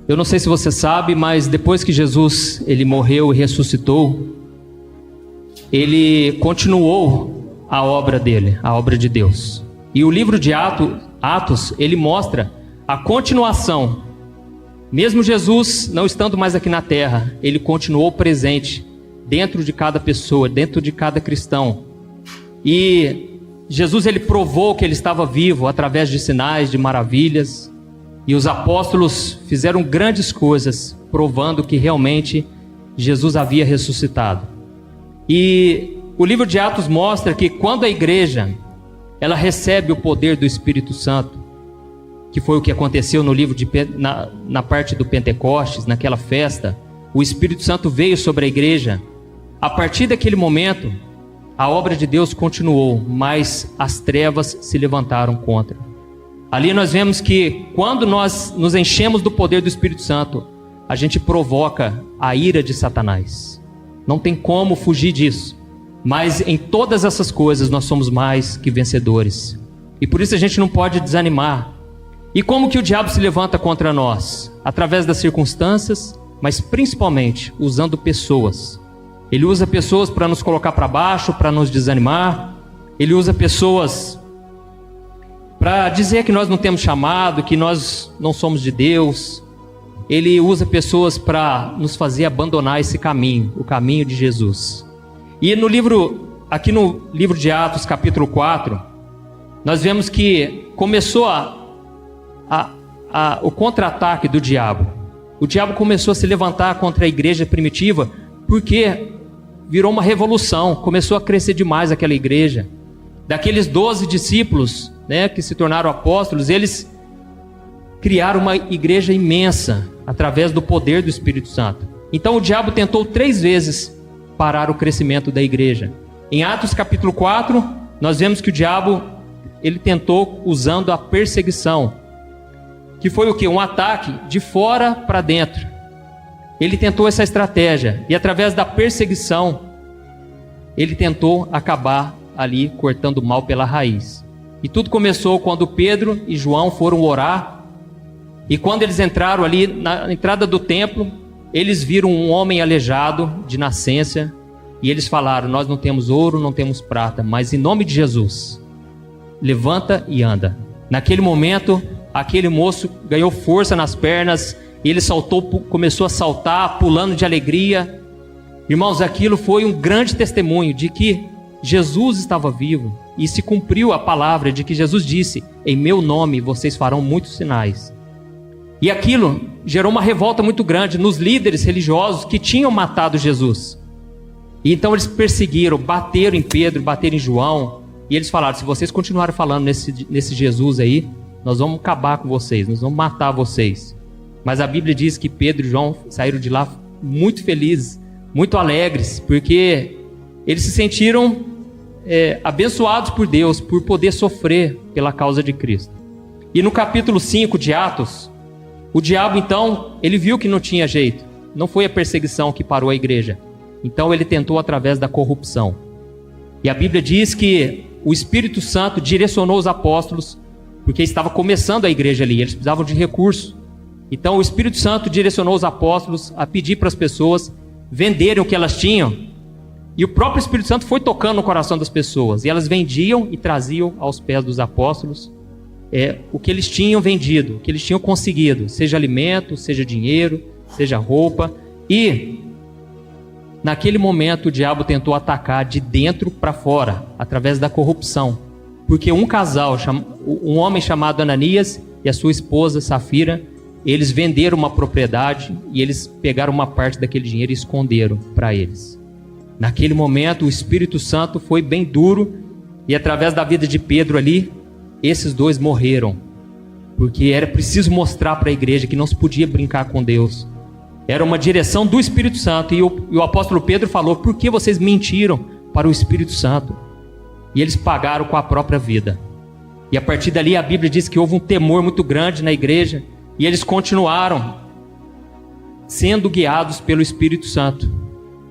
Eu não sei se você sabe, mas depois que Jesus ele morreu e ressuscitou, ele continuou a obra dele, a obra de Deus. E o livro de Atos, ele mostra a continuação. Mesmo Jesus não estando mais aqui na terra, ele continuou presente dentro de cada pessoa, dentro de cada cristão. E Jesus ele provou que ele estava vivo através de sinais, de maravilhas. E os apóstolos fizeram grandes coisas, provando que realmente Jesus havia ressuscitado. E o livro de Atos mostra que quando a igreja ela recebe o poder do Espírito Santo, que foi o que aconteceu no livro na parte do Pentecostes, naquela festa, o Espírito Santo veio sobre a igreja. A partir daquele momento, a obra de Deus continuou, mas as trevas se levantaram contra. Ali nós vemos que quando nós nos enchemos do poder do Espírito Santo, a gente provoca a ira de Satanás. Não tem como fugir disso. Mas em todas essas coisas nós somos mais que vencedores. E por isso a gente não pode desanimar. E como que o diabo se levanta contra nós? Através das circunstâncias, mas principalmente usando pessoas. Ele usa pessoas para nos colocar para baixo, para nos desanimar. Ele usa pessoas para dizer que nós não temos chamado, que nós não somos de Deus. Ele usa pessoas para nos fazer abandonar esse caminho, o caminho de Jesus. E aqui no livro de Atos, capítulo 4, nós vemos que começou o contra-ataque do diabo. O diabo começou a se levantar contra a igreja primitiva, porque virou uma revolução, começou a crescer demais aquela igreja. Daqueles 12 discípulos, que se tornaram apóstolos, eles criaram uma igreja imensa, através do poder do Espírito Santo. Então o diabo tentou 3 vezes parar o crescimento da igreja. Em Atos capítulo 4, nós vemos que o diabo, ele tentou usando a perseguição, que foi o quê? Um ataque de fora para dentro. Ele tentou essa estratégia, e através da perseguição, ele tentou acabar ali, cortando o mal pela raiz. E tudo começou quando Pedro e João foram orar, e quando eles entraram ali na entrada do templo, eles viram um homem aleijado de nascença, e eles falaram: nós não temos ouro, não temos prata, mas em nome de Jesus, levanta e anda. Naquele momento, aquele moço ganhou força nas pernas, e ele começou a saltar, pulando de alegria. Irmãos, aquilo foi um grande testemunho de que Jesus estava vivo, e se cumpriu a palavra de que Jesus disse: em meu nome vocês farão muitos sinais. E aquilo gerou uma revolta muito grande nos líderes religiosos que tinham matado Jesus. E então eles perseguiram, bateram em Pedro, bateram em João, e eles falaram: se vocês continuarem falando nesse Jesus aí, nós vamos acabar com vocês, nós vamos matar vocês. Mas a Bíblia diz que Pedro e João saíram de lá muito felizes, muito alegres, porque eles se sentiram abençoados por Deus, por poder sofrer pela causa de Cristo. E no capítulo 5 de Atos, o diabo então, ele viu que não tinha jeito. Não foi a perseguição que parou a igreja. Então ele tentou através da corrupção. E a Bíblia diz que o Espírito Santo direcionou os apóstolos, porque estava começando a igreja ali, eles precisavam de recursos. Então o Espírito Santo direcionou os apóstolos a pedir para as pessoas venderem o que elas tinham. E o próprio Espírito Santo foi tocando no coração das pessoas. E elas vendiam e traziam aos pés dos apóstolos o que eles tinham vendido, o que eles tinham conseguido. Seja alimento, seja dinheiro, seja roupa. E naquele momento o diabo tentou atacar de dentro para fora, através da corrupção. Porque um casal, um homem chamado Ananias e a sua esposa Safira, eles venderam uma propriedade e eles pegaram uma parte daquele dinheiro e esconderam para eles. Naquele momento o Espírito Santo foi bem duro, e através da vida de Pedro ali, esses dois morreram, porque era preciso mostrar para a igreja que não se podia brincar com Deus. Era uma direção do Espírito Santo, e o apóstolo Pedro falou: por que vocês mentiram para o Espírito Santo? E eles pagaram com a própria vida. E a partir dali a Bíblia diz que houve um temor muito grande na igreja, e eles continuaram sendo guiados pelo Espírito Santo.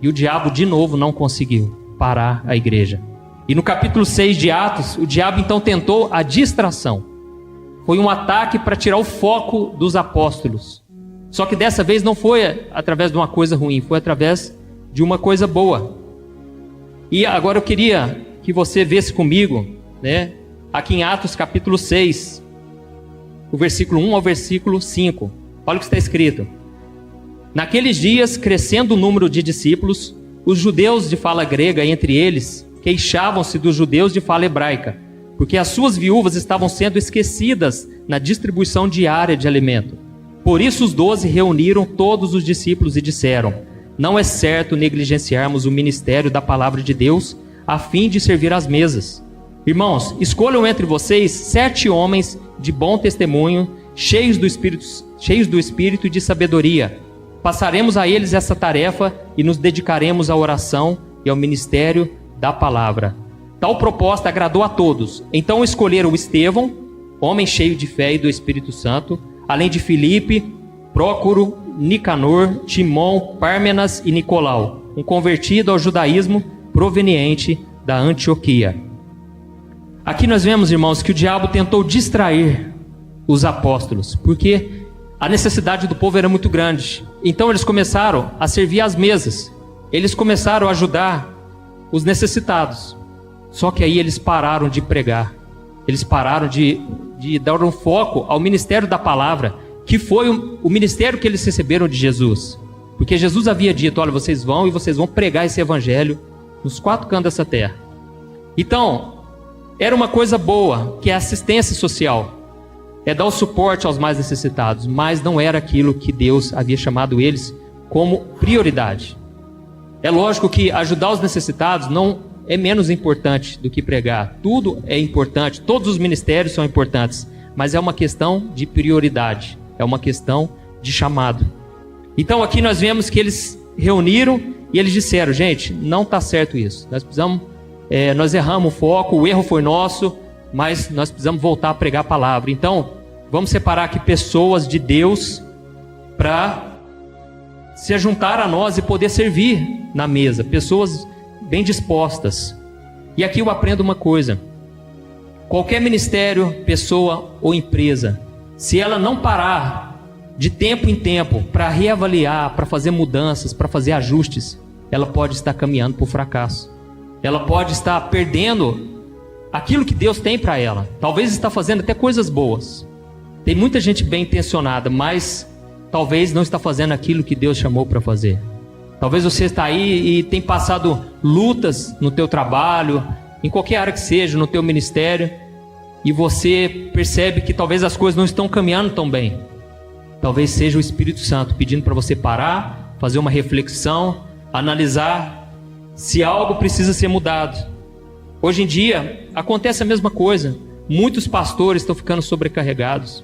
E o diabo de novo não conseguiu parar a igreja. E no capítulo 6 de Atos, o diabo então tentou a distração. Foi um ataque para tirar o foco dos apóstolos. Só que dessa vez não foi através de uma coisa ruim, foi através de uma coisa boa. E agora eu queria que você visse comigo, né, aqui em Atos capítulo 6, o versículo 1 ao versículo 5. Olha o que está escrito. Naqueles dias, crescendo o número de discípulos, os judeus de fala grega entre eles queixavam-se dos judeus de fala hebraica, porque as suas viúvas estavam sendo esquecidas na distribuição diária de alimento. Por isso os 12 reuniram todos os discípulos e disseram: não é certo negligenciarmos o ministério da palavra de Deus a fim de servir às mesas. Irmãos, escolham entre vocês 7 homens de bom testemunho, cheios do Espírito e de sabedoria. Passaremos a eles essa tarefa e nos dedicaremos à oração e ao ministério da palavra. Tal proposta agradou a todos. Então escolheram Estevão, homem cheio de fé e do Espírito Santo, além de Filipe, Prócoro, Nicanor, Timon, Pármenas e Nicolau, um convertido ao judaísmo proveniente da Antioquia. Aqui nós vemos, irmãos, que o diabo tentou distrair os apóstolos, porque a necessidade do povo era muito grande. Então eles começaram a servir às mesas, eles começaram a ajudar os necessitados. Só que aí eles pararam de pregar, eles pararam de dar um foco ao ministério da palavra, que foi o ministério que eles receberam de Jesus. Porque Jesus havia dito: olha, vocês vão e vocês vão pregar esse evangelho nos 4 cantos dessa terra. Então, era uma coisa boa, que é a assistência social, é dar o suporte aos mais necessitados, mas não era aquilo que Deus havia chamado eles como prioridade. É lógico que ajudar os necessitados não é menos importante do que pregar. Tudo é importante, todos os ministérios são importantes, mas é uma questão de prioridade, é uma questão de chamado. Então aqui nós vemos que eles reuniram e eles disseram: gente, não está certo isso, nós erramos o foco, o erro foi nosso, mas nós precisamos voltar a pregar a palavra. Então vamos separar aqui pessoas de Deus para se juntar a nós e poder servir na mesa, pessoas bem dispostas. E aqui eu aprendo uma coisa: qualquer ministério, pessoa ou empresa, se ela não parar de tempo em tempo para reavaliar, para fazer mudanças, para fazer ajustes, ela pode estar caminhando para o fracasso. Ela pode estar perdendo aquilo que Deus tem para ela. Talvez está fazendo até coisas boas. Tem muita gente bem intencionada, mas talvez não está fazendo aquilo que Deus chamou para fazer. Talvez você está aí e tem passado lutas no teu trabalho, em qualquer área que seja, no teu ministério, e você percebe que talvez as coisas não estão caminhando tão bem. Talvez seja o Espírito Santo pedindo para você parar, fazer uma reflexão, analisar se algo precisa ser mudado. Hoje em dia acontece a mesma coisa. Muitos pastores estão ficando sobrecarregados.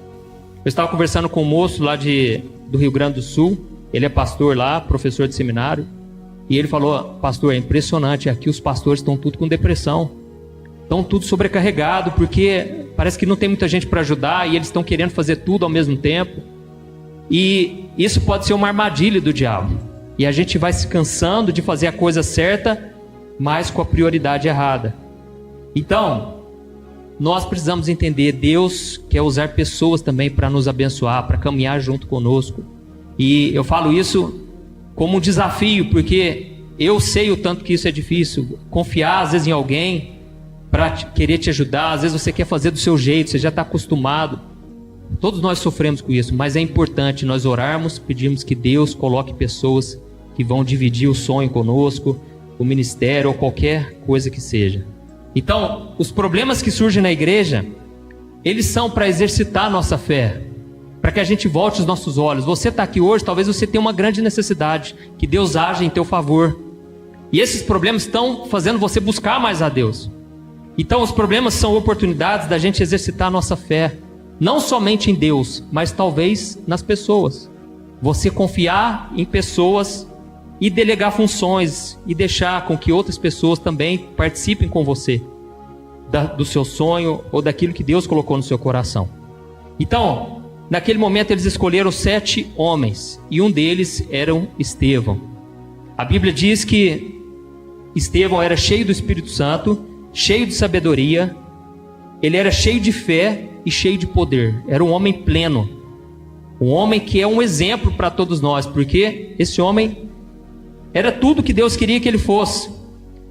Eu estava conversando com um moço lá do Rio Grande do Sul. Ele é pastor lá, professor de seminário, e ele falou: pastor, é impressionante, aqui os pastores estão tudo com depressão, estão tudo sobrecarregado, porque parece que não tem muita gente para ajudar, e eles estão querendo fazer tudo ao mesmo tempo. E isso pode ser uma armadilha do diabo, e a gente vai se cansando de fazer a coisa certa, mas com a prioridade errada. Então, nós precisamos entender: Deus quer usar pessoas também para nos abençoar, para caminhar junto conosco. E eu falo isso como um desafio, porque eu sei o tanto que isso é difícil. Confiar às vezes em alguém para querer te ajudar. Às vezes você quer fazer do seu jeito, você já está acostumado. Todos nós sofremos com isso, mas é importante nós orarmos, pedirmos que Deus coloque pessoas que vão dividir o sonho conosco, o ministério ou qualquer coisa que seja. Então, os problemas que surgem na igreja, eles são para exercitar a nossa fé, para que a gente volte os nossos olhos. Você está aqui hoje, talvez você tenha uma grande necessidade, que Deus age em teu favor. E esses problemas estão fazendo você buscar mais a Deus. Então os problemas são oportunidades da gente exercitar a nossa fé, não somente em Deus, mas talvez nas pessoas. Você confiar em pessoas e delegar funções e deixar com que outras pessoas também participem com você do seu sonho ou daquilo que Deus colocou no seu coração. Então, naquele momento eles escolheram 7 homens, e um deles era Estevão. A Bíblia diz que Estevão era cheio do Espírito Santo, cheio de sabedoria, ele era cheio de fé e cheio de poder, era um homem pleno. Um homem que é um exemplo para todos nós, porque esse homem era tudo que Deus queria que ele fosse.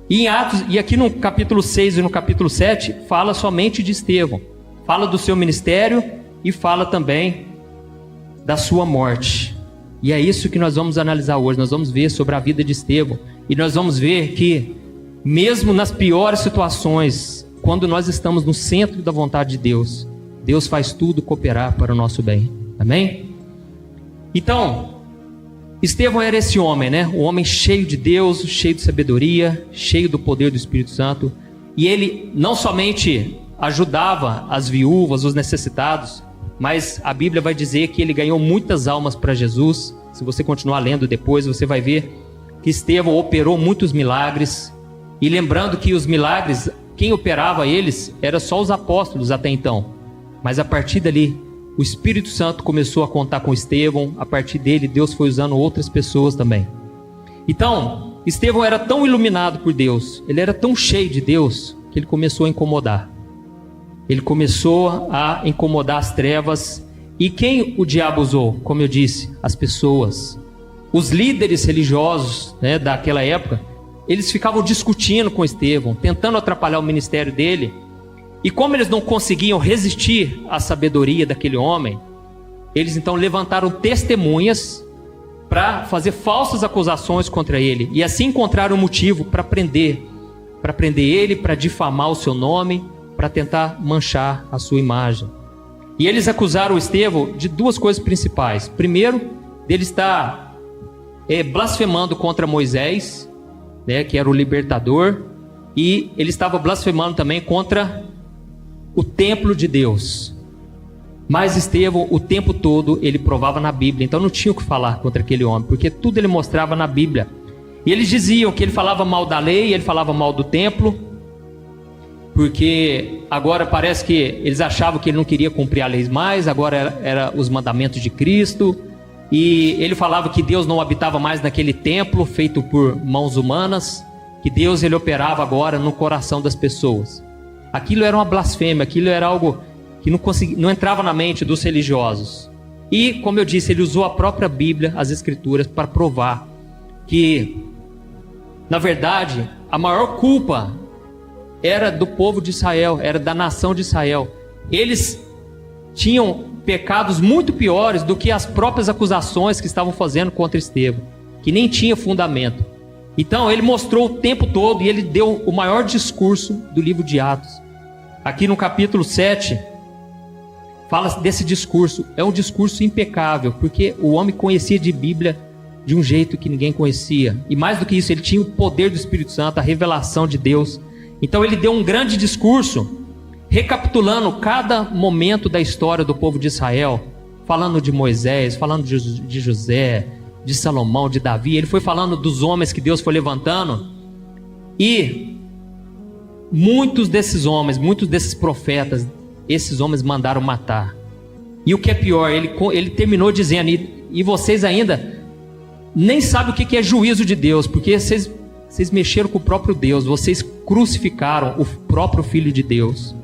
E em Atos, e aqui no capítulo 6 e no capítulo 7, fala somente de Estevão. Fala do seu ministério e fala também da sua morte. E é isso que nós vamos analisar hoje. Nós vamos ver sobre a vida de Estevão. E nós vamos ver que, mesmo nas piores situações, quando nós estamos no centro da vontade de Deus, Deus faz tudo cooperar para o nosso bem. Amém? Então, Estevão era esse homem, né? Um homem cheio de Deus, cheio de sabedoria, cheio do poder do Espírito Santo. E ele não somente ajudava as viúvas, os necessitados, mas a Bíblia vai dizer que ele ganhou muitas almas para Jesus. Se você continuar lendo depois, você vai ver que Estevão operou muitos milagres. E lembrando que os milagres, quem operava eles, era só os apóstolos até então. Mas a partir dali, o Espírito Santo começou a contar com Estevão. A partir dele, Deus foi usando outras pessoas também. Então, Estevão era tão iluminado por Deus, ele era tão cheio de Deus, que ele começou a incomodar. Ele começou a incomodar as trevas. E quem o diabo usou? Como eu disse, as pessoas. Os líderes religiosos, né, daquela época, eles ficavam discutindo com Estevão, tentando atrapalhar o ministério dele. E como eles não conseguiam resistir à sabedoria daquele homem, eles então levantaram testemunhas para fazer falsas acusações contra ele. E assim encontraram um motivo para prender ele, para difamar o seu nome, para tentar manchar a sua imagem. E eles acusaram Estevão de duas coisas principais. Primeiro, dele estar blasfemando contra Moisés, né, que era o libertador, e ele estava blasfemando também contra o templo de Deus. Mas Estevão, o tempo todo, ele provava na Bíblia. Então não tinha o que falar contra aquele homem, porque tudo ele mostrava na Bíblia. E eles diziam que ele falava mal da lei, ele falava mal do templo, porque agora parece que eles achavam que ele não queria cumprir a lei mais, agora era os mandamentos de Cristo. E ele falava que Deus não habitava mais naquele templo feito por mãos humanas, que Deus ele operava agora no coração das pessoas. Aquilo era uma blasfêmia, aquilo era algo que não entrava na mente dos religiosos. E, como eu disse, ele usou a própria Bíblia, as Escrituras, para provar que, na verdade, a maior culpa era do povo de Israel, era da nação de Israel. Eles tinham pecados muito piores do que as próprias acusações que estavam fazendo contra Estevão, que nem tinha fundamento. Então ele mostrou o tempo todo, e ele deu o maior discurso do livro de Atos. Aqui no capítulo 7, fala desse discurso. É um discurso impecável, porque o homem conhecia de Bíblia de um jeito que ninguém conhecia. E mais do que isso, ele tinha o poder do Espírito Santo, a revelação de Deus. Então ele deu um grande discurso, recapitulando cada momento da história do povo de Israel, falando de Moisés, falando de José, de Salomão, de Davi. Ele foi falando dos homens que Deus foi levantando, e muitos desses homens, muitos desses profetas, esses homens mandaram matar. E o que é pior, ele terminou dizendo, e vocês ainda nem sabem o que é juízo de Deus, porque vocês mexeram com o próprio Deus, vocês crucificaram o próprio Filho de Deus.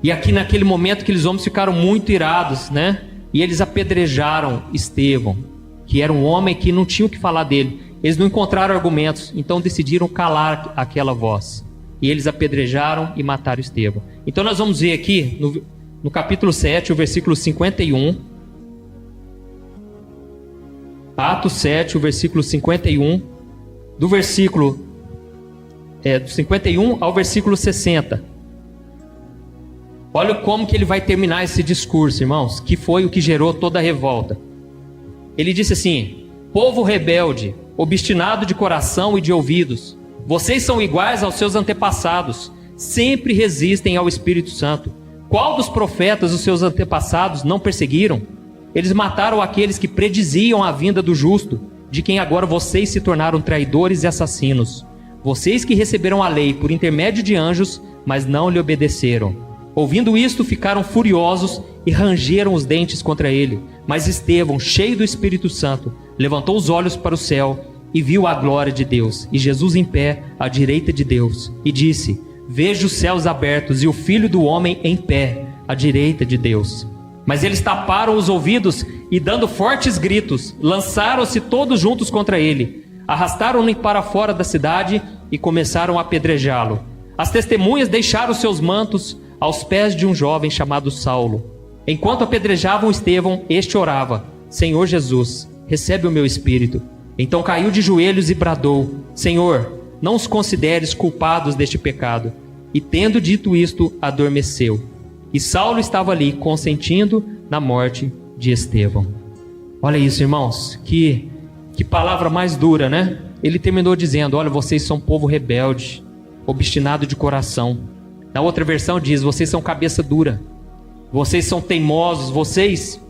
E aqui naquele momento que aqueles homens ficaram muito irados, né? E eles apedrejaram Estevão, que era um homem que não tinha o que falar dele. Eles não encontraram argumentos, então decidiram calar aquela voz. E eles apedrejaram e mataram Estevão. Então nós vamos ver aqui no capítulo 7, o versículo 51. Atos 7, o versículo 51. Do versículo do 51 ao versículo 60. Olha como que ele vai terminar esse discurso, irmãos, que foi o que gerou toda a revolta. Ele disse assim: povo rebelde, obstinado de coração e de ouvidos, vocês são iguais aos seus antepassados, sempre resistem ao Espírito Santo. Qual dos profetas os seus antepassados não perseguiram? Eles mataram aqueles que prediziam a vinda do justo, de quem agora vocês se tornaram traidores e assassinos. Vocês que receberam a lei por intermédio de anjos, mas não lhe obedeceram. Ouvindo isto, ficaram furiosos e rangeram os dentes contra ele. Mas Estevão, cheio do Espírito Santo, levantou os olhos para o céu e viu a glória de Deus, e Jesus em pé à direita de Deus, e disse: vejo os céus abertos e o Filho do Homem em pé à direita de Deus. Mas eles taparam os ouvidos e, dando fortes gritos, lançaram-se todos juntos contra ele. Arrastaram-no para fora da cidade e começaram a apedrejá-lo. As testemunhas deixaram seus mantos aos pés de um jovem chamado Saulo. Enquanto apedrejavam Estevão, este orava: Senhor Jesus, recebe o meu espírito. Então caiu de joelhos e bradou: Senhor, não os consideres culpados deste pecado. E tendo dito isto, adormeceu. E Saulo estava ali, consentindo na morte de Estevão. Olha isso, irmãos, que palavra mais dura, né? Ele terminou dizendo: olha, vocês são povo rebelde, obstinado de coração. Na outra versão diz: vocês são cabeça dura, vocês são teimosos, vocês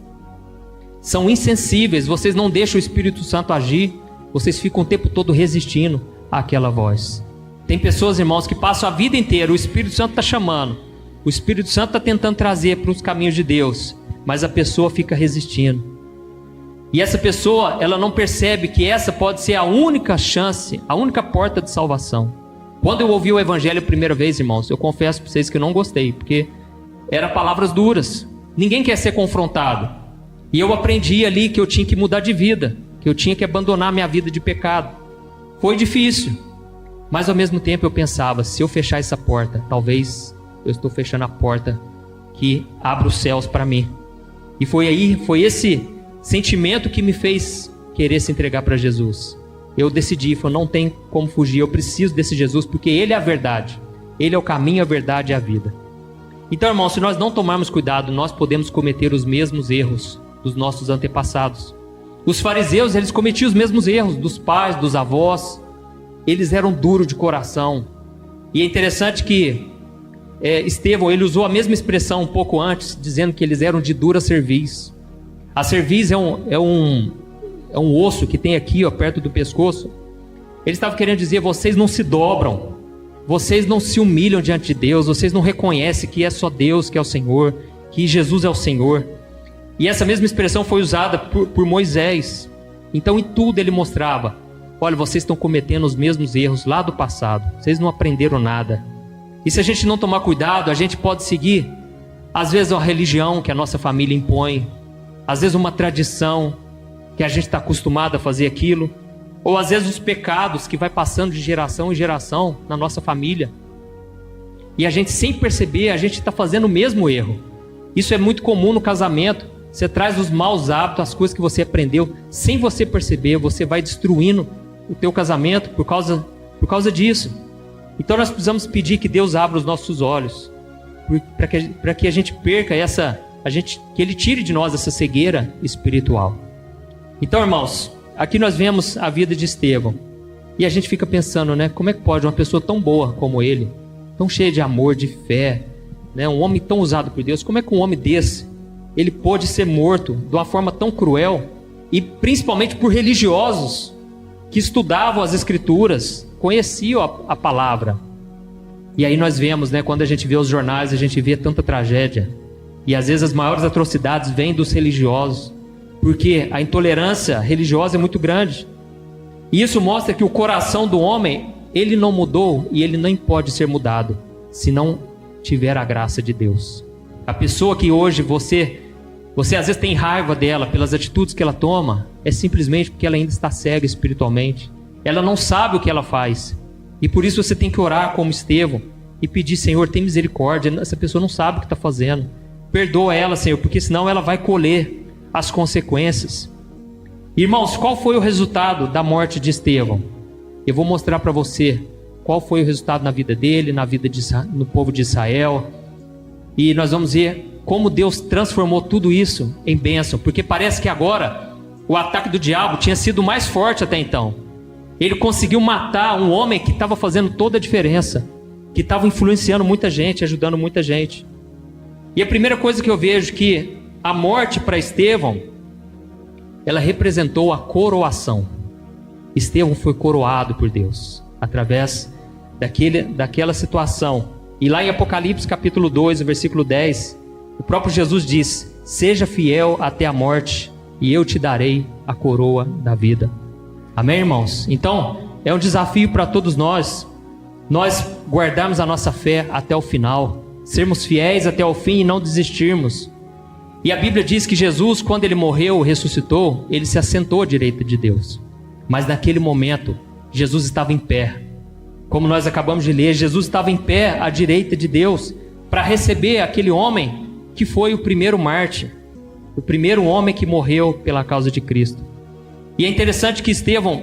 são insensíveis, vocês não deixam o Espírito Santo agir, vocês ficam o tempo todo resistindo àquela voz. Tem pessoas, irmãos, que passam a vida inteira, o Espírito Santo está chamando, o Espírito Santo está tentando trazer para os caminhos de Deus, mas a pessoa fica resistindo. E essa pessoa, ela não percebe que essa pode ser a única chance, a única porta de salvação. Quando eu ouvi o Evangelho a primeira vez, irmãos, eu confesso para vocês que eu não gostei, porque eram palavras duras. Ninguém quer ser confrontado. E eu aprendi ali que eu tinha que mudar de vida, que eu tinha que abandonar minha vida de pecado. Foi difícil, mas ao mesmo tempo eu pensava: se eu fechar essa porta, talvez eu estou fechando a porta que abre os céus para mim. E foi esse sentimento que me fez querer se entregar para Jesus. Eu decidi, não tem como fugir, eu preciso desse Jesus, porque Ele é a verdade, Ele é o caminho, a verdade e a vida. Então, irmãos, se nós não tomarmos cuidado, nós podemos cometer os mesmos erros dos nossos antepassados. Os fariseus, eles cometiam os mesmos erros dos pais, dos avós. Eles eram duros de coração. E é interessante que Estevão, ele usou a mesma expressão um pouco antes, dizendo que eles eram de dura cerviz. A cerviz é um osso que tem aqui, ó, perto do pescoço. Ele estava querendo dizer: vocês não se dobram, vocês não se humilham diante de Deus, vocês não reconhecem que é só Deus que é o Senhor, que Jesus é o Senhor. E essa mesma expressão foi usada por Moisés. Então em tudo ele mostrava: olha, vocês estão cometendo os mesmos erros lá do passado, vocês não aprenderam nada. E se a gente não tomar cuidado, a gente pode seguir, às vezes, uma religião que a nossa família impõe, às vezes uma tradição que a gente está acostumado a fazer aquilo, ou às vezes os pecados que vai passando de geração em geração na nossa família. E a gente, sem perceber, a gente está fazendo o mesmo erro. Isso é muito comum no casamento. Você traz os maus hábitos, as coisas que você aprendeu, sem você perceber, você vai destruindo o teu casamento por causa disso. Então nós precisamos pedir que Deus abra os nossos olhos, para que a gente perca que Ele tire de nós essa cegueira espiritual. Então, irmãos, aqui nós vemos a vida de Estevão, e a gente fica pensando, né, como é que pode uma pessoa tão boa como ele, tão cheia de amor, de fé, né, um homem tão usado por Deus, como é que um homem desse, ele pôde ser morto de uma forma tão cruel, e principalmente por religiosos que estudavam as Escrituras, conheciam a palavra. E aí nós vemos, né, quando a gente vê os jornais, a gente vê tanta tragédia, e às vezes as maiores atrocidades vêm dos religiosos, porque a intolerância religiosa é muito grande. E isso mostra que o coração do homem, ele não mudou, e ele nem pode ser mudado se não tiver a graça de Deus. A pessoa que hoje você às vezes tem raiva dela pelas atitudes que ela toma, é simplesmente porque ela ainda está cega espiritualmente. Ela não sabe o que ela faz. E por isso você tem que orar como Estevão e pedir: Senhor, tem misericórdia, essa pessoa não sabe o que está fazendo. Perdoa ela, Senhor, porque senão ela vai colher as consequências. Irmãos, qual foi o resultado da morte de Estevão? Eu vou mostrar para você qual foi o resultado na vida dele, no povo de Israel. E nós vamos ver como Deus transformou tudo isso em bênção, porque parece que agora o ataque do diabo tinha sido mais forte até então. Ele conseguiu matar um homem que estava fazendo toda a diferença, que estava influenciando muita gente, ajudando muita gente. E a primeira coisa que eu vejo que a morte para Estevão, ela representou a coroação. Estevão foi coroado por Deus através daquela situação. E lá em Apocalipse capítulo 2, versículo 10, o próprio Jesus diz: seja fiel até a morte, e eu te darei a coroa da vida. Amém, irmãos? Então, é um desafio para todos nós guardarmos a nossa fé até o final, sermos fiéis até o fim e não desistirmos. E a Bíblia diz que Jesus, quando ele morreu, ressuscitou, ele se assentou à direita de Deus. Mas naquele momento, Jesus estava em pé. Como nós acabamos de ler, Jesus estava em pé à direita de Deus para receber aquele homem que foi o primeiro mártir, o primeiro homem que morreu pela causa de Cristo. E é interessante que Estevão,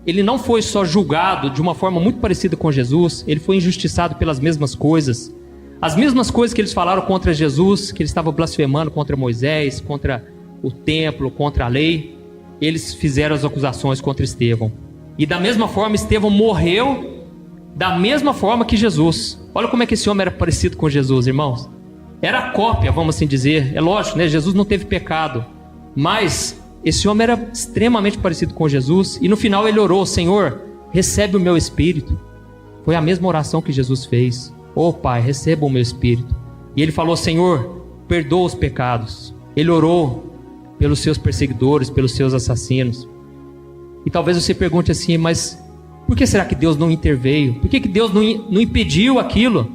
ele não foi só julgado de uma forma muito parecida com Jesus, ele foi injustiçado pelas mesmas coisas. As mesmas coisas que eles falaram contra Jesus, que ele estava blasfemando contra Moisés, contra o templo, contra a lei, eles fizeram as acusações contra Estevão. E da mesma forma, Estevão morreu da mesma forma que Jesus. Olha como é que esse homem era parecido com Jesus, irmãos. Era a cópia, vamos assim dizer. É lógico, né? Jesus não teve pecado, mas esse homem era extremamente parecido com Jesus. E no final ele orou: Senhor, recebe o meu espírito. Foi a mesma oração que Jesus fez. Ô Pai, receba o meu espírito. E ele falou: Senhor, perdoa os pecados. Ele orou pelos seus perseguidores, pelos seus assassinos. E talvez você pergunte assim: mas por que será que Deus não interveio? Por que Deus não impediu aquilo?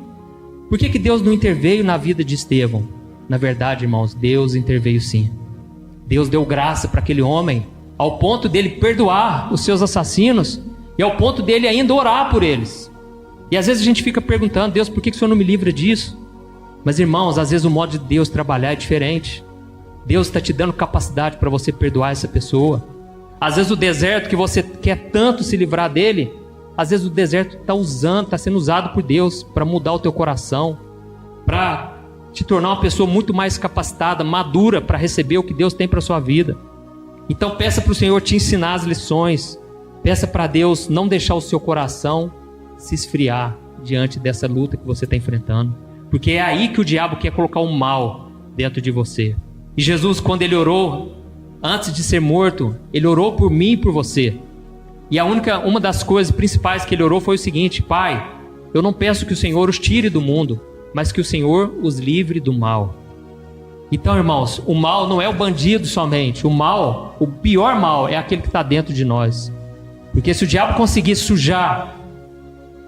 Por que Deus não interveio na vida de Estevão? Na verdade, irmãos, Deus interveio sim. Deus deu graça para aquele homem, ao ponto dele perdoar os seus assassinos, e ao ponto dele ainda orar por eles. E às vezes a gente fica perguntando: Deus, por que o Senhor não me livra disso? Mas irmãos, às vezes o modo de Deus trabalhar é diferente. Deus está te dando capacidade para você perdoar essa pessoa. Às vezes o deserto que você quer tanto se livrar dele, às vezes o deserto está sendo usado por Deus para mudar o teu coração, para te tornar uma pessoa muito mais capacitada, madura para receber o que Deus tem para a sua vida. Então peça para o Senhor te ensinar as lições. Peça para Deus não deixar o seu coração se esfriar diante dessa luta que você está enfrentando, porque é aí que o diabo quer colocar o mal dentro de você. E Jesus, quando ele orou antes de ser morto, ele orou por mim e por você. E uma das coisas principais que ele orou foi o seguinte: Pai, eu não peço que o Senhor os tire do mundo, mas que o Senhor os livre do mal. Então, irmãos, o mal não é o bandido somente. O mal, o pior mal, é aquele que está dentro de nós. Porque se o diabo conseguir sujar,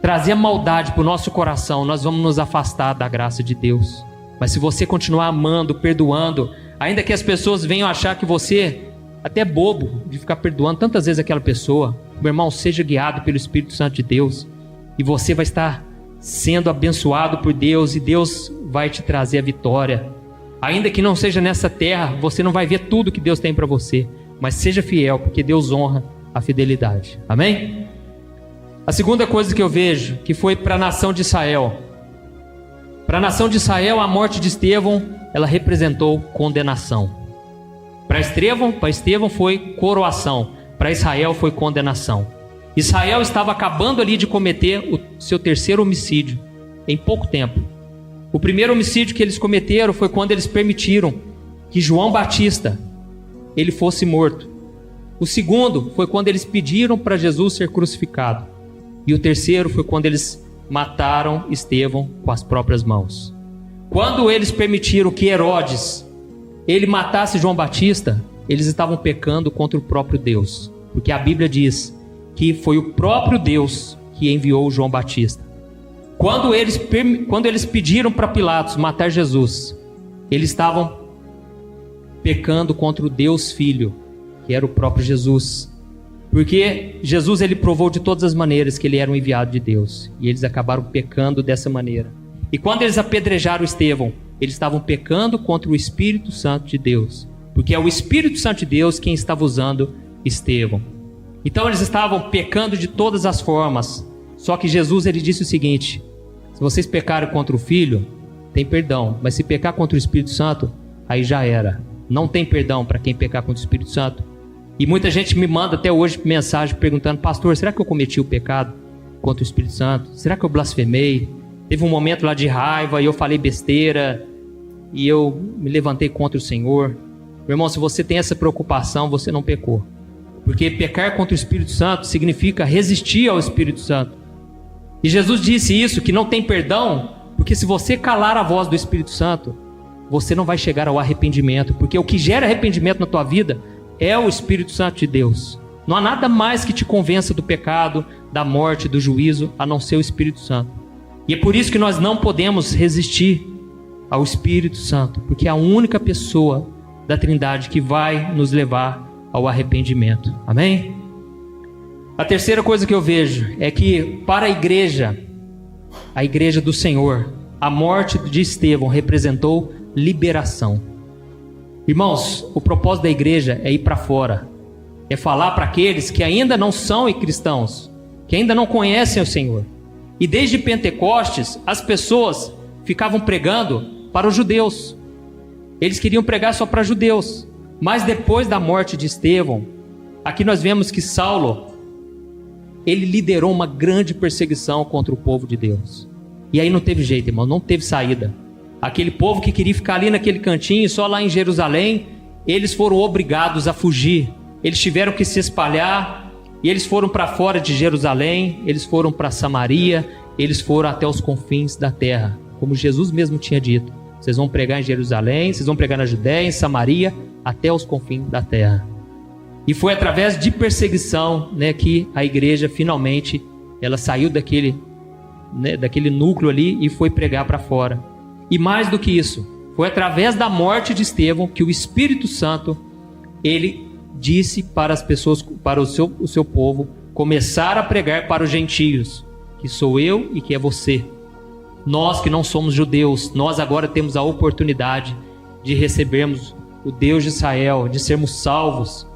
trazer a maldade para o nosso coração, nós vamos nos afastar da graça de Deus. Mas se você continuar amando, perdoando, ainda que as pessoas venham achar que você até é bobo de ficar perdoando tantas vezes aquela pessoa, meu irmão, seja guiado pelo Espírito Santo de Deus, e você vai estar sendo abençoado por Deus, e Deus vai te trazer a vitória. Ainda que não seja nessa terra, você não vai ver tudo que Deus tem para você, mas seja fiel, porque Deus honra a fidelidade. Amém? A segunda coisa que eu vejo, que foi para a nação de Israel. Para a nação de Israel, a morte de Estevão, ela representou condenação. Para Estevão foi coroação. Para Israel foi condenação. Israel estava acabando ali de cometer o seu terceiro homicídio em pouco tempo. O primeiro homicídio que eles cometeram foi quando eles permitiram que João Batista ele fosse morto. O segundo foi quando eles pediram para Jesus ser crucificado. E o terceiro foi quando eles mataram Estevão com as próprias mãos. Quando eles permitiram que Herodes ele matasse João Batista, eles estavam pecando contra o próprio Deus, porque a Bíblia diz que foi o próprio Deus que enviou João Batista. Quando eles pediram para Pilatos matar Jesus, eles estavam pecando contra o Deus Filho, que era o próprio Jesus. Porque Jesus ele provou de todas as maneiras que ele era um enviado de Deus, e eles acabaram pecando dessa maneira. E quando eles apedrejaram Estevão, eles estavam pecando contra o Espírito Santo de Deus, porque é o Espírito Santo de Deus quem estava usando Estevão. Então eles estavam pecando de todas as formas. Só que Jesus ele disse o seguinte: se vocês pecarem contra o Filho, tem perdão, mas se pecar contra o Espírito Santo, aí já era. Não tem perdão para quem pecar contra o Espírito Santo. E muita gente me manda até hoje mensagem perguntando: pastor, será que eu cometi o pecado contra o Espírito Santo? Será que eu blasfemei? Teve um momento lá de raiva e eu falei besteira e eu me levantei contra o Senhor. Meu irmão, se você tem essa preocupação, você não pecou. Porque pecar contra o Espírito Santo significa resistir ao Espírito Santo. E Jesus disse isso, que não tem perdão, porque se você calar a voz do Espírito Santo, você não vai chegar ao arrependimento. Porque o que gera arrependimento na tua vida é o Espírito Santo de Deus. Não há nada mais que te convença do pecado, da morte, do juízo, a não ser o Espírito Santo. E é por isso que nós não podemos resistir ao Espírito Santo, porque é a única pessoa da Trindade que vai nos levar ao arrependimento. Amém? A terceira coisa que eu vejo é que para a igreja do Senhor, a morte de Estevão representou liberação. Irmãos, o propósito da igreja é ir para fora, é falar para aqueles que ainda não são cristãos, que ainda não conhecem o Senhor. E desde Pentecostes, as pessoas ficavam pregando para os judeus. Eles queriam pregar só para judeus. Mas depois da morte de Estevão, aqui nós vemos que Saulo, ele liderou uma grande perseguição contra o povo de Deus. E aí não teve jeito, irmão, não teve saída. Aquele povo que queria ficar ali naquele cantinho, só lá em Jerusalém, eles foram obrigados a fugir. Eles tiveram que se espalhar, e eles foram para fora de Jerusalém, eles foram para Samaria, eles foram até os confins da terra. Como Jesus mesmo tinha dito, vocês vão pregar em Jerusalém, vocês vão pregar na Judéia, em Samaria, até os confins da terra. E foi através de perseguição, né, que a igreja finalmente ela saiu daquele núcleo ali e foi pregar para fora. E mais do que isso, foi através da morte de Estevão que o Espírito Santo ele disse para as pessoas, para o seu povo, começar a pregar para os gentios, que sou eu e que é você. Nós que não somos judeus, nós agora temos a oportunidade de recebermos o Deus de Israel, de sermos salvos.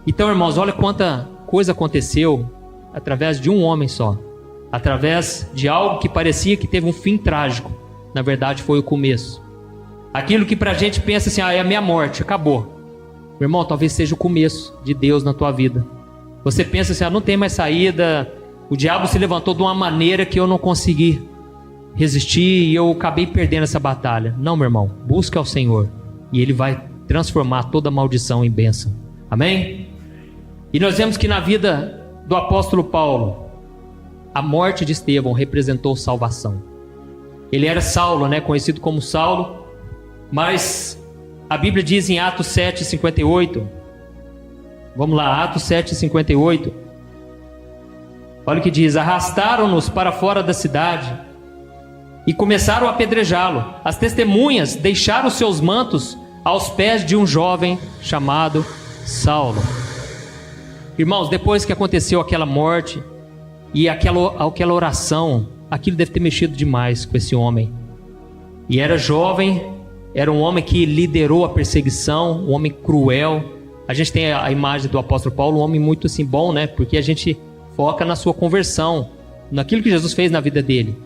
Então, irmãos, olha quanta coisa aconteceu através de um homem só. Através de algo que parecia que teve um fim trágico. Na verdade, foi o começo. Aquilo que pra gente pensa assim, é a minha morte, acabou. Meu irmão, talvez seja o começo de Deus na tua vida. Você pensa assim, não tem mais saída, o diabo se levantou de uma maneira que eu não consegui resistir e eu acabei perdendo essa batalha. Não, meu irmão, busca ao Senhor e Ele vai transformar toda maldição em bênção. Amém? E nós vemos que na vida do apóstolo Paulo, a morte de Estevão representou salvação. Ele era Saulo, né? Conhecido como Saulo, mas a Bíblia diz em Atos 7:58, vamos lá, Atos 7:58, olha o que diz: arrastaram-nos para fora da cidade e começaram a apedrejá-lo. As testemunhas deixaram seus mantos aos pés de um jovem chamado Saulo. Irmãos, depois que aconteceu aquela morte e aquela oração, aquilo deve ter mexido demais com esse homem. E era jovem, era um homem que liderou a perseguição, um homem cruel. A gente tem a imagem do apóstolo Paulo, um homem muito assim bom, né? Porque a gente foca na sua conversão, naquilo que Jesus fez na vida dele.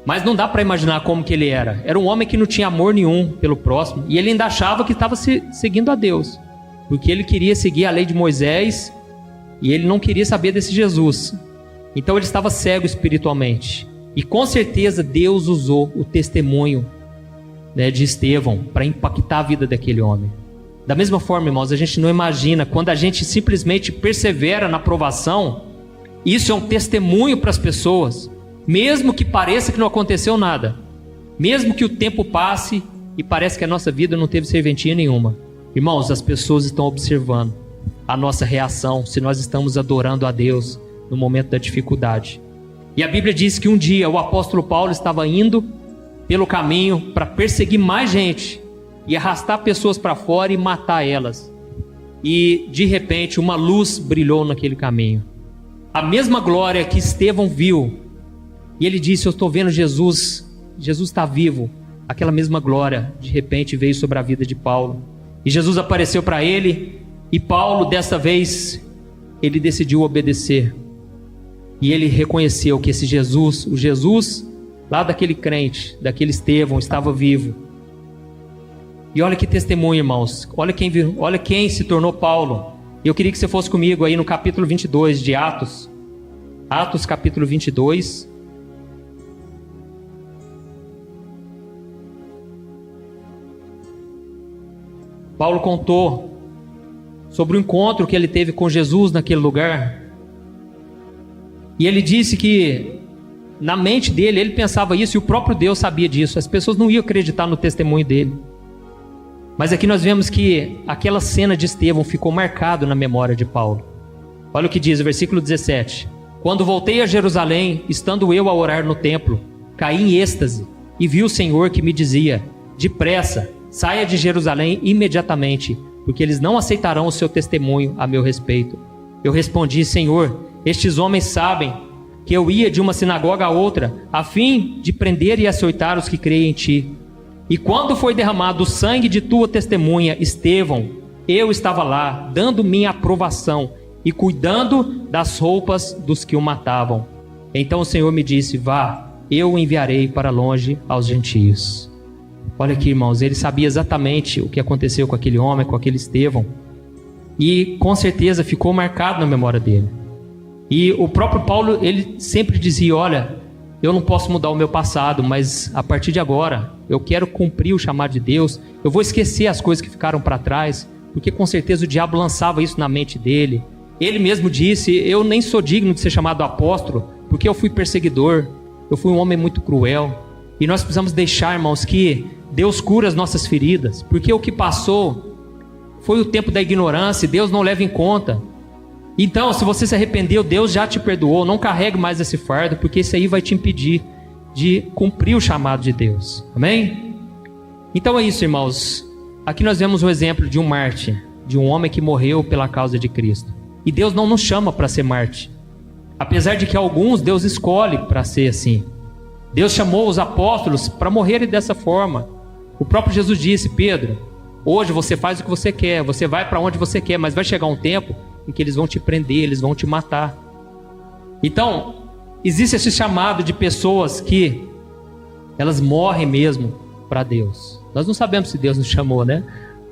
Mas não dá para imaginar como que ele era. Era um homem que não tinha amor nenhum pelo próximo. E ele ainda achava que estava seguindo a Deus. Porque ele queria seguir a lei de Moisés e ele não queria saber desse Jesus. Então ele estava cego espiritualmente. E com certeza Deus usou o testemunho, né, de Estevão para impactar a vida daquele homem. Da mesma forma, irmãos, a gente não imagina, quando a gente simplesmente persevera na provação, isso é um testemunho para as pessoas. Mesmo que pareça que não aconteceu nada, mesmo que o tempo passe e parece que a nossa vida não teve serventia nenhuma, irmãos, as pessoas estão observando a nossa reação, se nós estamos adorando a Deus no momento da dificuldade. E a Bíblia diz que um dia o apóstolo Paulo estava indo pelo caminho para perseguir mais gente e arrastar pessoas para fora e matar elas. E de repente uma luz brilhou naquele caminho, a mesma glória que Estevão viu. E ele disse: eu estou vendo Jesus, Jesus está vivo. Aquela mesma glória de repente veio sobre a vida de Paulo. E Jesus apareceu para ele. E Paulo, dessa vez, ele decidiu obedecer. E ele reconheceu que esse Jesus, o Jesus lá daquele crente, daquele Estevão, estava vivo. E olha que testemunho, irmãos. Olha quem se tornou Paulo. E eu queria que você fosse comigo aí no capítulo 22 de Atos. Atos capítulo 22. Paulo contou sobre o encontro que ele teve com Jesus naquele lugar. E ele disse que na mente dele, ele pensava isso e o próprio Deus sabia disso. As pessoas não iam acreditar no testemunho dele. Mas aqui nós vemos que aquela cena de Estevão ficou marcado na memória de Paulo. Olha o que diz o versículo 17. Quando voltei a Jerusalém, estando eu a orar no templo, caí em êxtase e vi o Senhor que me dizia: depressa, saia de Jerusalém imediatamente, porque eles não aceitarão o seu testemunho a meu respeito. Eu respondi: Senhor, estes homens sabem que eu ia de uma sinagoga a outra, a fim de prender e açoitar os que creem em ti. E quando foi derramado o sangue de tua testemunha, Estevão, eu estava lá, dando minha aprovação e cuidando das roupas dos que o matavam. Então o Senhor me disse: vá, eu o enviarei para longe aos gentios. Olha aqui, irmãos, ele sabia exatamente o que aconteceu com aquele homem, com aquele Estevão. E com certeza ficou marcado na memória dele. E o próprio Paulo, ele sempre dizia: olha, eu não posso mudar o meu passado, mas a partir de agora, eu quero cumprir o chamado de Deus. Eu vou esquecer as coisas que ficaram para trás, porque com certeza o diabo lançava isso na mente dele. Ele mesmo disse: eu nem sou digno de ser chamado apóstolo, porque eu fui perseguidor, eu fui um homem muito cruel. E nós precisamos deixar, irmãos, que Deus cura as nossas feridas, porque o que passou foi o tempo da ignorância e Deus não leva em conta. Então, se você se arrependeu, Deus já te perdoou. Não carregue mais esse fardo, porque isso aí vai te impedir de cumprir o chamado de Deus. Amém? Então é isso, irmãos. Aqui nós vemos o exemplo de um mártir, de um homem que morreu pela causa de Cristo. E Deus não nos chama para ser mártir, apesar de que alguns Deus escolhe para ser assim. Deus chamou os apóstolos para morrerem dessa forma. O próprio Jesus disse: Pedro, hoje você faz o que você quer, você vai para onde você quer, mas vai chegar um tempo em que eles vão te prender, eles vão te matar. Então, existe esse chamado de pessoas que elas morrem mesmo para Deus. Nós não sabemos se Deus nos chamou, né?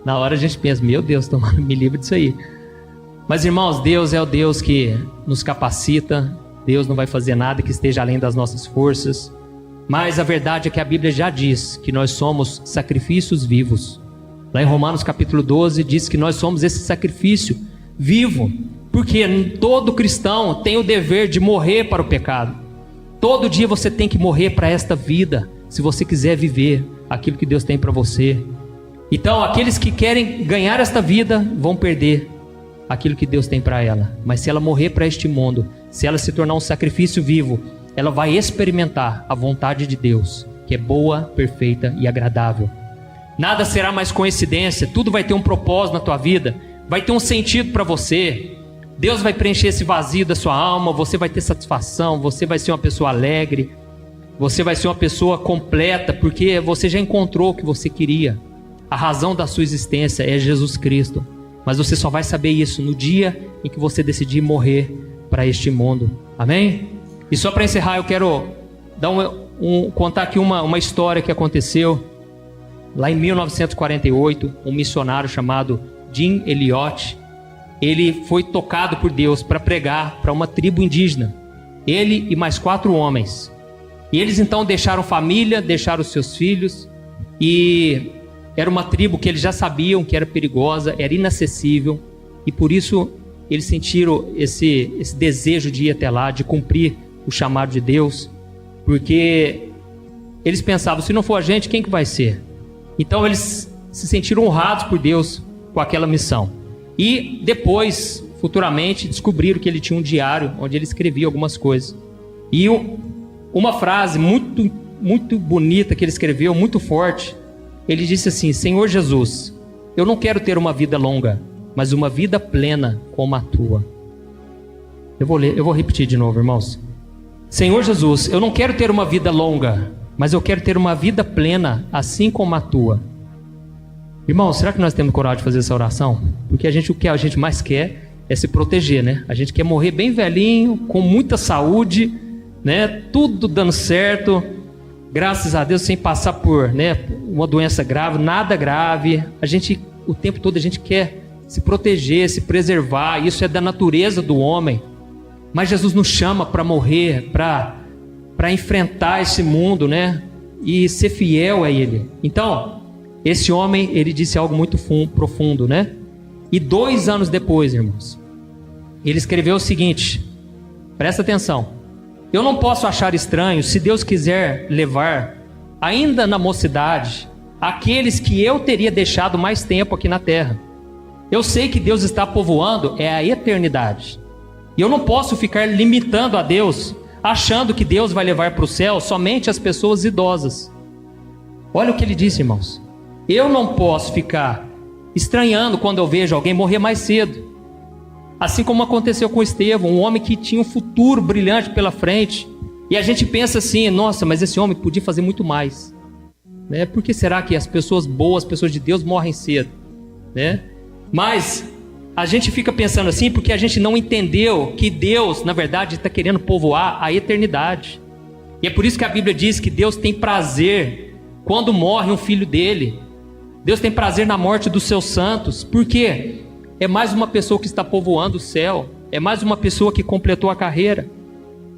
Na hora a gente pensa: meu Deus, me livre disso aí. Mas, irmãos, Deus é o Deus que nos capacita. Deus não vai fazer nada que esteja além das nossas forças. Mas a verdade é que a Bíblia já diz que nós somos sacrifícios vivos. Lá em Romanos capítulo 12 diz que nós somos esse sacrifício vivo, porque todo cristão tem o dever de morrer para o pecado. Todo dia você tem que morrer para esta vida, se você quiser viver aquilo que Deus tem para você. Então, aqueles que querem ganhar esta vida vão perder aquilo que Deus tem para ela. Mas se ela morrer para este mundo, se ela se tornar um sacrifício vivo, ela vai experimentar a vontade de Deus, que é boa, perfeita e agradável. Nada será mais coincidência, tudo vai ter um propósito na tua vida, vai ter um sentido para você. Deus vai preencher esse vazio da sua alma, você vai ter satisfação, você vai ser uma pessoa alegre, você vai ser uma pessoa completa, porque você já encontrou o que você queria. A razão da sua existência é Jesus Cristo, mas você só vai saber isso no dia em que você decidir morrer para este mundo. Amém? E só para encerrar, eu quero dar contar aqui uma história que aconteceu lá em 1948. Um missionário chamado Jim Elliot, ele foi tocado por Deus para pregar para uma tribo indígena, ele e mais 4 homens. E eles então deixaram família, deixaram os seus filhos, e era uma tribo que eles já sabiam que era perigosa, era inacessível, e por isso eles sentiram esse desejo de ir até lá, de cumprir o chamado de Deus, porque eles pensavam: se não for a gente, quem que vai ser? Então eles se sentiram honrados por Deus com aquela missão. E depois, futuramente, descobriram que ele tinha um diário onde ele escrevia algumas coisas. E uma frase muito, muito bonita que ele escreveu, muito forte, ele disse assim: Senhor Jesus, eu não quero ter uma vida longa, mas uma vida plena como a tua. Eu vou repetir de novo, irmãos. Senhor Jesus, eu não quero ter uma vida longa, mas eu quero ter uma vida plena, assim como a tua. Irmãos, será que nós temos coragem de fazer essa oração? Porque o que a gente mais quer é se proteger, né? A gente quer morrer bem velhinho, com muita saúde, né? Tudo dando certo, graças a Deus, sem passar por, né, uma doença grave, nada grave. O tempo todo a gente quer se proteger, se preservar. Isso é da natureza do homem. Mas Jesus nos chama para morrer, para enfrentar esse mundo, né? E ser fiel a Ele. Então, esse homem, ele disse algo muito profundo, né? E 2 anos depois, irmãos, ele escreveu o seguinte, presta atenção: eu não posso achar estranho, se Deus quiser levar, ainda na mocidade, aqueles que eu teria deixado mais tempo aqui na terra. Eu sei que Deus está povoando a eternidade. E eu não posso ficar limitando a Deus, achando que Deus vai levar para o céu somente as pessoas idosas. Olha o que ele disse, irmãos. Eu não posso ficar estranhando quando eu vejo alguém morrer mais cedo. Assim como aconteceu com Estevão, um homem que tinha um futuro brilhante pela frente. E a gente pensa assim, nossa, mas esse homem podia fazer muito mais. Né? Por que será que as pessoas boas, as pessoas de Deus morrem cedo? Né? Mas a gente fica pensando assim porque a gente não entendeu que Deus, na verdade, está querendo povoar a eternidade. E é por isso que a Bíblia diz que Deus tem prazer quando morre um filho dele. Deus tem prazer na morte dos seus santos. Por quê? É mais uma pessoa que está povoando o céu. É mais uma pessoa que completou a carreira.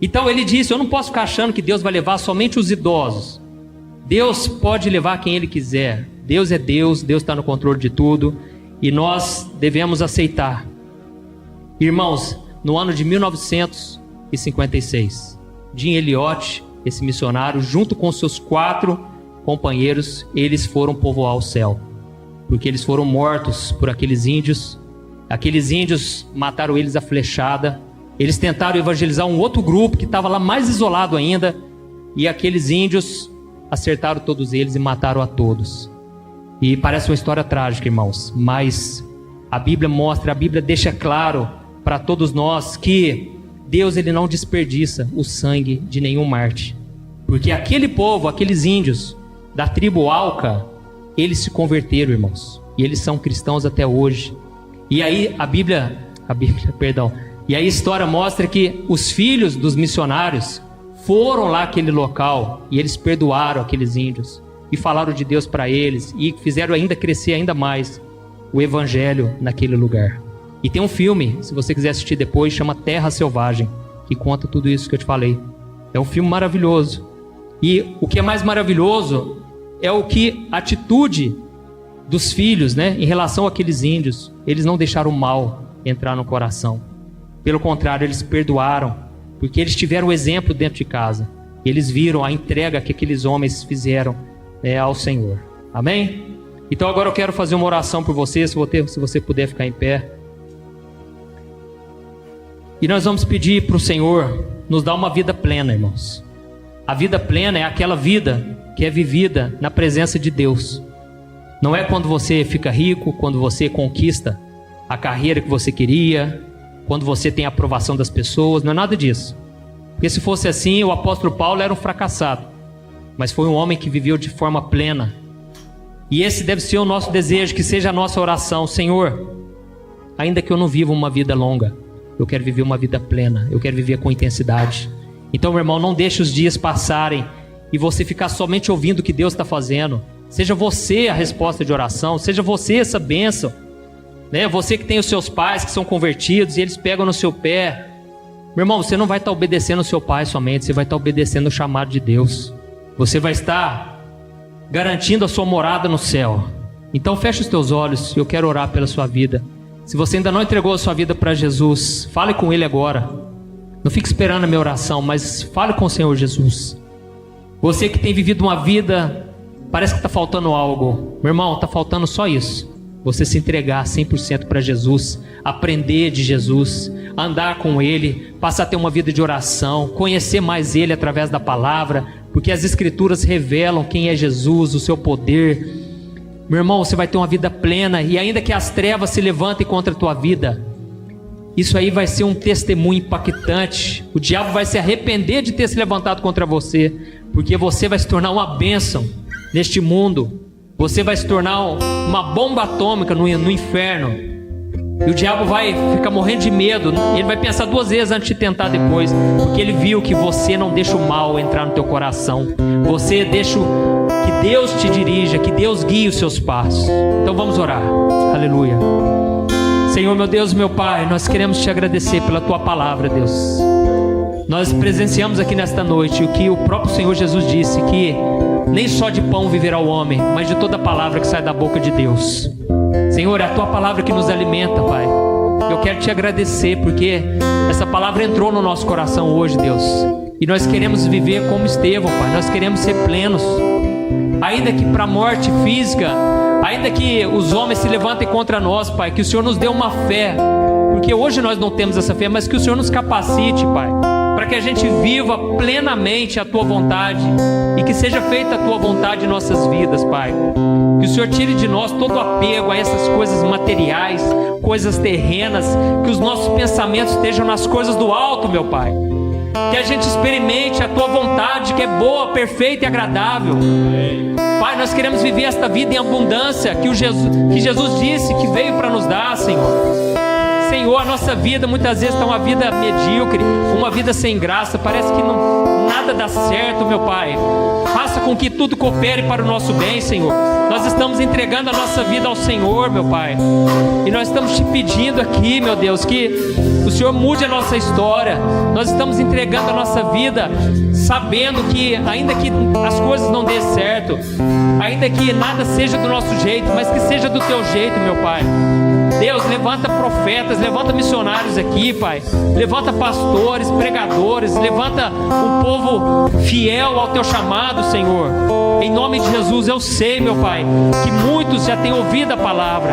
Então ele disse, eu não posso ficar achando que Deus vai levar somente os idosos. Deus pode levar quem Ele quiser. Deus é Deus, Deus está no controle de tudo. E nós devemos aceitar. Irmãos, no ano de 1956, Jim Elliot, esse missionário, junto com seus 4 companheiros, eles foram povoar o céu. Porque eles foram mortos por aqueles índios. Aqueles índios mataram eles a flechada. Eles tentaram evangelizar um outro grupo que estava lá mais isolado ainda. E aqueles índios acertaram todos eles e mataram a todos. E parece uma história trágica, irmãos. Mas a Bíblia mostra, a Bíblia deixa claro para todos nós que Deus ele não desperdiça o sangue de nenhum mártir. Porque aquele povo, aqueles índios da tribo Auca, eles se converteram, irmãos. E eles são cristãos até hoje. E aí E aí a história mostra que os filhos dos missionários foram lá àquele local e eles perdoaram aqueles índios e falaram de Deus para eles e fizeram ainda crescer ainda mais o evangelho naquele lugar. E tem um filme, se você quiser assistir depois, chama Terra Selvagem, que conta tudo isso que eu te falei. É um filme maravilhoso. E o que é mais maravilhoso é o que a atitude dos filhos, né, em relação àqueles índios, eles não deixaram o mal entrar no coração. Pelo contrário, eles perdoaram, porque eles tiveram o exemplo dentro de casa. Eles viram a entrega que aqueles homens fizeram ao Senhor. Amém? Então agora eu quero fazer uma oração por você, se você puder ficar em pé. E nós vamos pedir para o Senhor nos dar uma vida plena, irmãos. A vida plena é aquela vida que é vivida na presença de Deus. Não é quando você fica rico, quando você conquista a carreira que você queria, quando você tem a aprovação das pessoas, não é nada disso. Porque se fosse assim, o apóstolo Paulo era um fracassado, mas foi um homem que viveu de forma plena. E esse deve ser o nosso desejo, que seja a nossa oração. Senhor, ainda que eu não viva uma vida longa, eu quero viver uma vida plena, eu quero viver com intensidade. Então, meu irmão, não deixe os dias passarem e você ficar somente ouvindo o que Deus está fazendo. Seja você a resposta de oração, seja você essa bênção, né? Você que tem os seus pais que são convertidos e eles pegam no seu pé. Meu irmão, você não vai estar obedecendo o seu pai somente, você vai estar obedecendo o chamado de Deus. Você vai estar garantindo a sua morada no céu. Então feche os teus olhos e eu quero orar pela sua vida. Se você ainda não entregou a sua vida para Jesus, fale com Ele agora. Não fique esperando a minha oração, mas fale com o Senhor Jesus. Você que tem vivido uma vida, parece que está faltando algo. Meu irmão, está faltando só isso. Você se entregar 100% para Jesus, aprender de Jesus, andar com Ele, passar a ter uma vida de oração, conhecer mais Ele através da palavra, porque as Escrituras revelam quem é Jesus, o seu poder. Meu irmão, você vai ter uma vida plena, e ainda que as trevas se levantem contra a tua vida, isso aí vai ser um testemunho impactante. O diabo vai se arrepender de ter se levantado contra você, porque você vai se tornar uma bênção neste mundo. Você vai se tornar uma bomba atômica no inferno. E o diabo vai ficar morrendo de medo. Ele vai pensar 2 vezes antes de tentar depois, porque ele viu que você não deixa o mal entrar no teu coração. Você deixa que Deus te dirija, que Deus guie os seus passos. Então vamos orar. Aleluia. Senhor, meu Deus, meu Pai, nós queremos te agradecer pela tua palavra, Deus. Nós presenciamos aqui nesta noite o que o próprio Senhor Jesus disse, que nem só de pão viverá o homem, mas de toda palavra que sai da boca de Deus. Senhor, é a tua palavra que nos alimenta, Pai. Eu quero te agradecer porque essa palavra entrou no nosso coração hoje, Deus. E nós queremos viver como Estevão, Pai. Nós queremos ser plenos. Ainda que para a morte física, ainda que os homens se levantem contra nós, Pai, que o Senhor nos dê uma fé. Porque hoje nós não temos essa fé, mas que o Senhor nos capacite, Pai, para para que a gente viva plenamente a Tua vontade e que seja feita a Tua vontade em nossas vidas, Pai. Que o Senhor tire de nós todo apego a essas coisas materiais, coisas terrenas, que os nossos pensamentos estejam nas coisas do alto, meu Pai. Que a gente experimente a Tua vontade, que é boa, perfeita e agradável. Pai, nós queremos viver esta vida em abundância que Jesus disse que veio para nos dar, Senhor. Senhor, a nossa vida muitas vezes está uma vida medíocre, uma vida sem graça, parece que nada dá certo, meu Pai. Faça com que tudo coopere para o nosso bem, Senhor. Nós estamos entregando a nossa vida ao Senhor, meu Pai. E nós estamos te pedindo aqui, meu Deus, que o Senhor mude a nossa história. Nós estamos entregando a nossa vida, sabendo que ainda que as coisas não dêem certo, ainda que nada seja do nosso jeito, mas que seja do Teu jeito, meu Pai. Deus, levanta profetas, levanta missionários aqui, Pai. Levanta pastores, pregadores, levanta um povo fiel ao Teu chamado, Senhor. Em nome de Jesus, eu sei, meu Pai, que muitos já têm ouvido a palavra,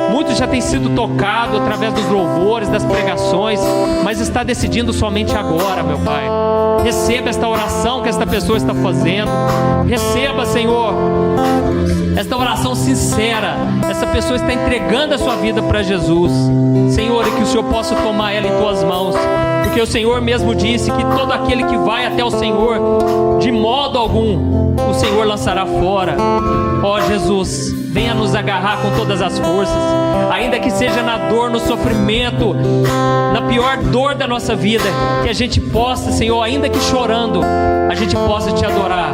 muitos já têm sido tocados através dos louvores, das pregações, mas está decidindo somente agora, meu Pai. Receba esta oração que esta pessoa está fazendo. Receba, Senhor, esta oração sincera. Essa pessoa está entregando a sua vida para Jesus, Senhor, e que o Senhor possa tomar ela em Tuas mãos, porque o Senhor mesmo disse que todo aquele que vai até o Senhor, de modo algum o Senhor lançará fora. Ó Jesus, venha nos agarrar com todas as forças, ainda que seja na dor, no sofrimento, na pior dor da nossa vida, que a gente possa, Senhor, ainda que chorando, a gente possa Te adorar,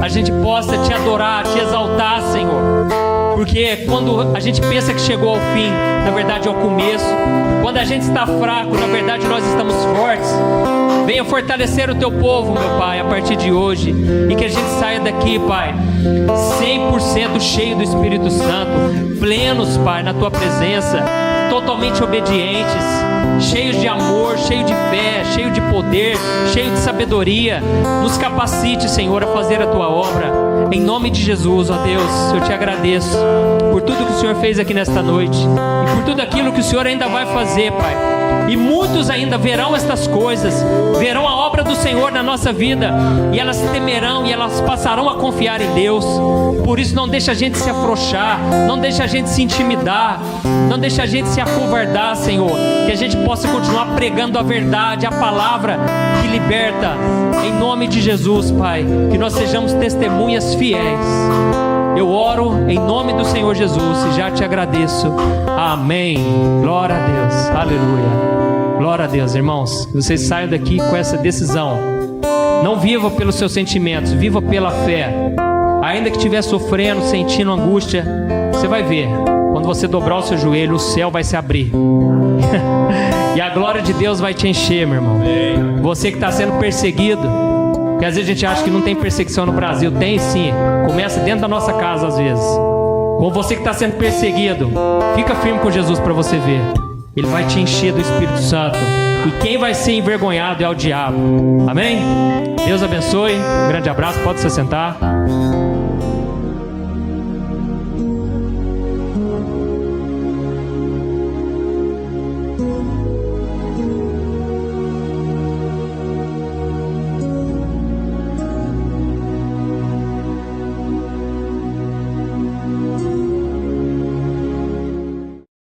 a gente possa Te adorar, Te exaltar, Senhor. Porque quando a gente pensa que chegou ao fim, na verdade é o começo. Quando a gente está fraco, na verdade nós estamos fortes. Venha fortalecer o Teu povo, meu Pai, a partir de hoje. E que a gente saia daqui, Pai, 100% cheio do Espírito Santo, plenos, Pai, na Tua presença, totalmente obedientes, cheios de amor, cheios de fé, cheios de poder, cheios de sabedoria. Nos capacite, Senhor, a fazer a Tua obra. Em nome de Jesus, ó Deus, eu Te agradeço por tudo que o Senhor fez aqui nesta noite e por tudo aquilo que o Senhor ainda vai fazer, Pai. E muitos ainda verão estas coisas, verão a obra do Senhor na nossa vida, e elas temerão e elas passarão a confiar em Deus. Por isso não deixa a gente se afrouxar, não deixa a gente se intimidar, não deixa a gente se acovardar, Senhor. Que a gente possa continuar pregando a verdade, a palavra que liberta. Em nome de Jesus, Pai, que nós sejamos testemunhas fiéis. Eu oro em nome do Senhor Jesus e já Te agradeço. Amém. Glória a Deus. Aleluia. Glória a Deus, irmãos. Que vocês saiam daqui com essa decisão. Não viva pelos seus sentimentos, viva pela fé. Ainda que estiver sofrendo, sentindo angústia, você vai ver. Quando você dobrar o seu joelho, o céu vai se abrir. E a glória de Deus vai te encher, meu irmão. Você que está sendo perseguido, porque às vezes a gente acha que não tem perseguição no Brasil. Tem sim. Começa dentro da nossa casa às vezes. Com você que está sendo perseguido, fica firme com Jesus para você ver. Ele vai te encher do Espírito Santo. E quem vai ser envergonhado é o diabo. Amém? Deus abençoe. Um grande abraço. Pode se sentar.